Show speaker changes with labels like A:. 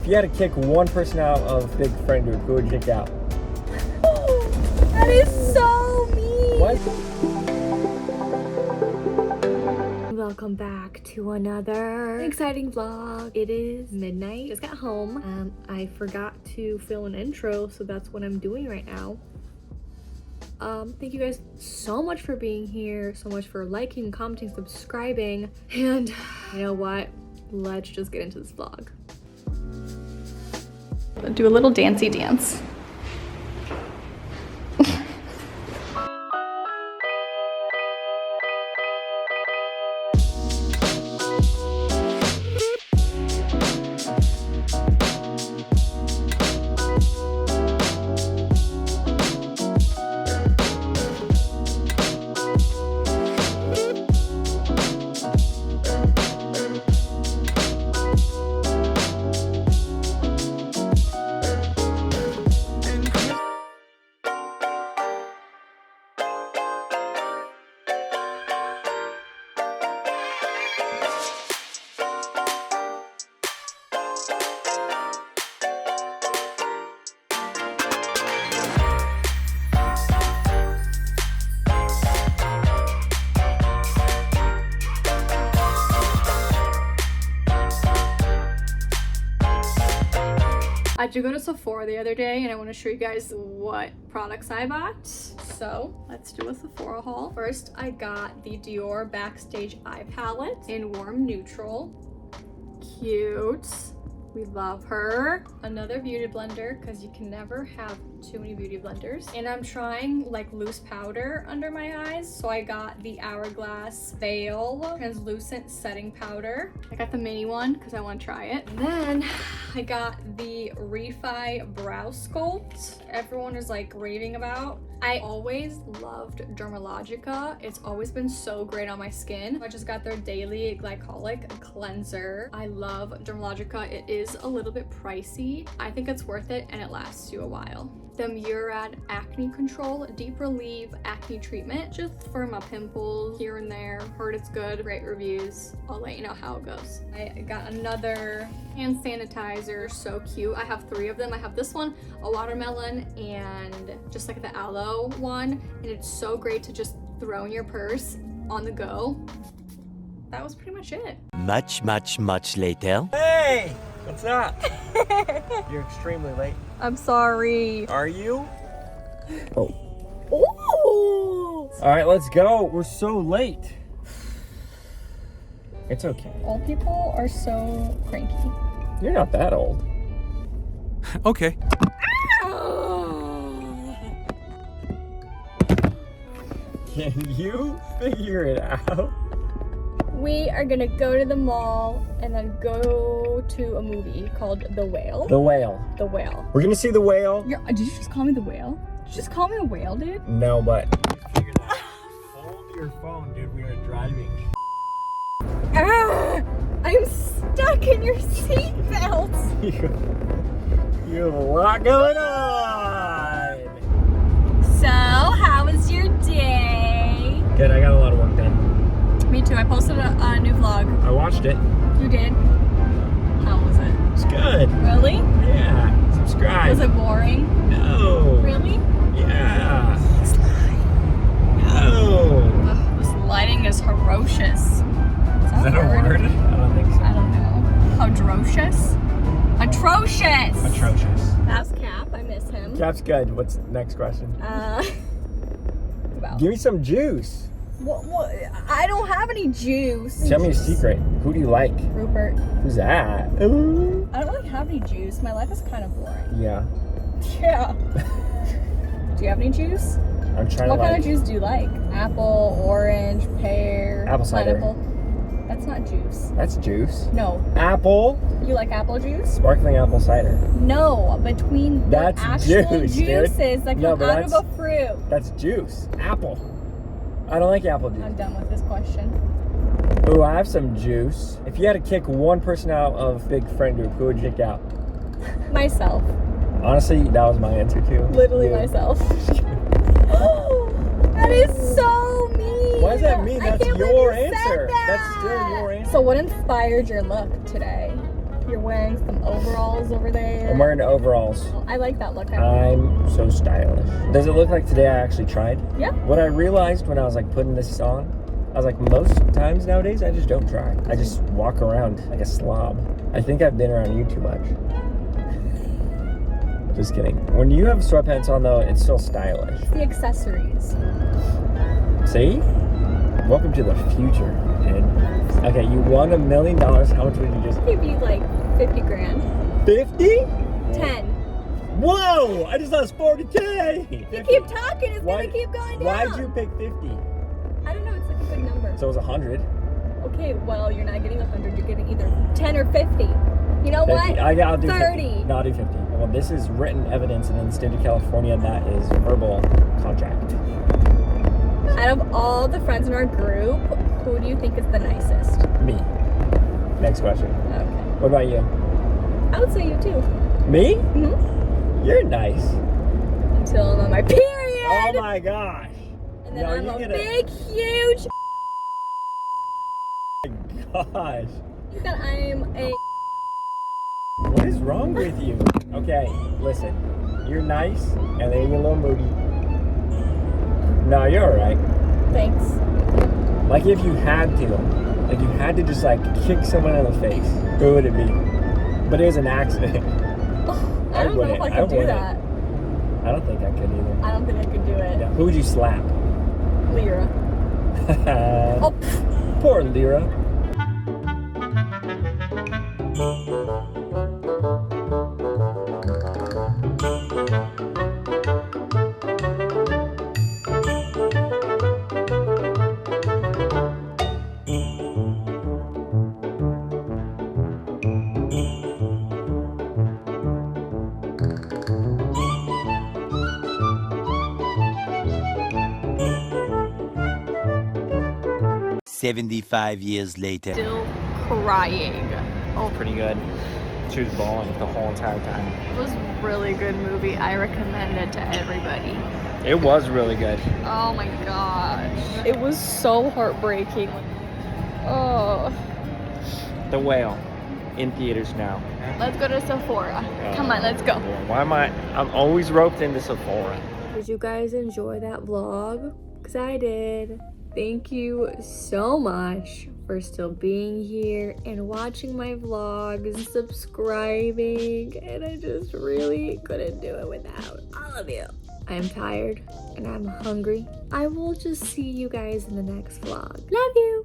A: you had to kick one person out of big friend group, who would you kick out?
B: That is so mean.
A: What?
B: Welcome back to another exciting vlog. It is midnight. Just got home. I forgot to film an intro, so that's what I'm doing right now. Thank you guys so much for being here, so much for liking, commenting, subscribing, and you know what? Let's just get into this vlog.
C: Do a little dancey dance. I did go to Sephora the other day and I want to show you guys what products I bought. So let's do a Sephora haul. First, I got the Dior Backstage Eye Palette in Warm Neutral. Cute. We love her. Another beauty blender, because you can never have too many beauty blenders. And I'm trying like loose powder under my eyes. So I got the Hourglass Veil Translucent Setting Powder. I got the mini one because I want to try it. And then I got the Refi Brow Sculpt. Everyone is like raving about. I always loved Dermalogica. It's always been so great on my skin. I just got their daily glycolic cleanser. I love Dermalogica. It is a little bit pricey. I think it's worth it and it lasts you a while. The Murad Acne Control Deep Relieve Acne Treatment, just for my pimples here and there. Heard it's good, great reviews. I'll let you know how it goes. I got another hand sanitizer, so cute. I have 3 of them. I have this one, a watermelon, and just like the aloe one. And it's so great to just throw in your purse on the go. That was pretty much it.
D: Much later.
A: Hey! What's up? You're extremely late.
B: I'm sorry.
A: Are you? Oh.
B: Ooh!
A: Alright, let's go. We're so late. It's okay.
B: Old people are so cranky.
A: You're not that old.
D: Okay.
A: Can you figure it out?
B: We are gonna go to the mall and then go to a movie called The Whale.
A: The Whale.
B: The Whale.
A: We're gonna see The Whale.
B: Did you just call me The Whale? Did you just call me a whale, dude?
A: No, but figure that out. Hold your phone, dude. We are driving.
B: Ah! I'm stuck in your seatbelt.
A: You have a lot going on.
B: So, how was your day?
A: Good. I got a lot of work done.
B: Me too. I posted a new vlog.
A: I watched it.
B: You did? How was it?
A: It's good.
B: Really?
A: Yeah. Subscribe.
B: Was it boring?
A: No.
B: Really?
A: Yeah. No.
B: Ugh, this lighting is ferocious. Is
A: Is that a word? I don't think so.
B: I don't know. Atrocious? Atrocious!
A: Atrocious.
B: That's Cap. I miss him.
A: Cap's good. What's the next question?
B: Well.
A: Give me some juice.
B: What? I don't have any juice.
A: Tell me a secret. Who do you like?
B: Rupert.
A: Who's that? Ooh.
B: I don't really have any juice. My life is kind of boring.
A: Yeah.
B: Yeah. Do you have any juice?
A: I'm trying
B: What
A: to
B: kind of juice do you like? Apple, orange, pear,
A: Apple cider.
B: pineapple? That's not juice.
A: That's juice.
B: No.
A: Apple.
B: You like apple juice?
A: Sparkling apple cider.
B: No, between the
A: That's
B: actual
A: juice, dude.
B: juices that
A: No,
B: come
A: but
B: out of a fruit.
A: That's juice. Apple. I don't like apple juice.
B: I'm done with this question.
A: Ooh, I have some juice. If you had to kick one person out of big friend group, who would you kick out?
B: Myself.
A: Honestly, that was my answer too.
B: Literally
A: You.
B: myself. That is so mean.
A: Why does that mean?
B: I
A: That's
B: can't
A: your
B: believe you said
A: answer.
B: that.
A: That's still your answer.
B: So what inspired your look today? You're wearing some overalls over there.
A: I'm wearing overalls.
B: I like that look.
A: I'm so stylish. Does it look like today I actually tried?
B: Yeah.
A: What I realized when I was like putting this on, I was like, most times nowadays I just don't try. I just walk around like a slob. I think I've been around you too much. Just kidding. When you have sweatpants on though, it's still stylish.
B: The accessories.
A: See? Welcome to the future, kid. Okay, you won $1 million. How much would you just...
B: Maybe like 50 grand.
A: 50?
B: 10.
A: Whoa! I just lost 40K!
B: You keep talking, it's gonna keep going down.
A: Why'd you pick 50?
B: I don't know, it's like a good number.
A: So it was 100.
B: Okay, well, you're not getting 100, you're getting either 10 or 50. You know
A: 50.
B: what?
A: I'll do
B: 30.
A: 50. No, I'll do 50. Well, this is written evidence, and in the state of California, that is verbal contract.
B: Out of all the friends in our group, who do you think is the nicest?
A: Me. Next question.
B: Okay.
A: What about you?
B: I would say you too.
A: Me?
B: Mm-hmm.
A: You're nice.
B: Until I'm on my period.
A: Oh my gosh.
B: And then
A: No,
B: I'm
A: you're
B: a
A: gonna-
B: big, huge.
A: Gosh.
B: That I'm a.
A: What is wrong with you? Okay, listen. You're nice, and then you're a little moody. No, you're alright.
B: Thanks.
A: Like if you had to just like kick someone in the face, who would it be? But it was an accident.
B: I don't know if I could do that.
A: I don't think I could either.
B: I don't think I could do it.
A: Yeah. Who would you slap?
B: Lyra. Oh,
A: Poor Lyra.
D: $75 years later.
C: Still crying. Oh,
A: Pretty good. She was bawling the whole entire time.
C: it was a really good movie. I recommend it to everybody.
A: It was really good.
C: Oh my gosh. It was so heartbreaking. Oh.
A: The Whale in theaters now.
C: Let's go to Sephora. Come on, let's go.
A: Why am I'm always roped into Sephora.
B: did you guys enjoy that vlog? Because I did. Thank you so much for still being here and watching my vlogs, subscribing, and I just really couldn't do it without all of you. I'm tired and I'm hungry. I will just see you guys in the next vlog. Love you!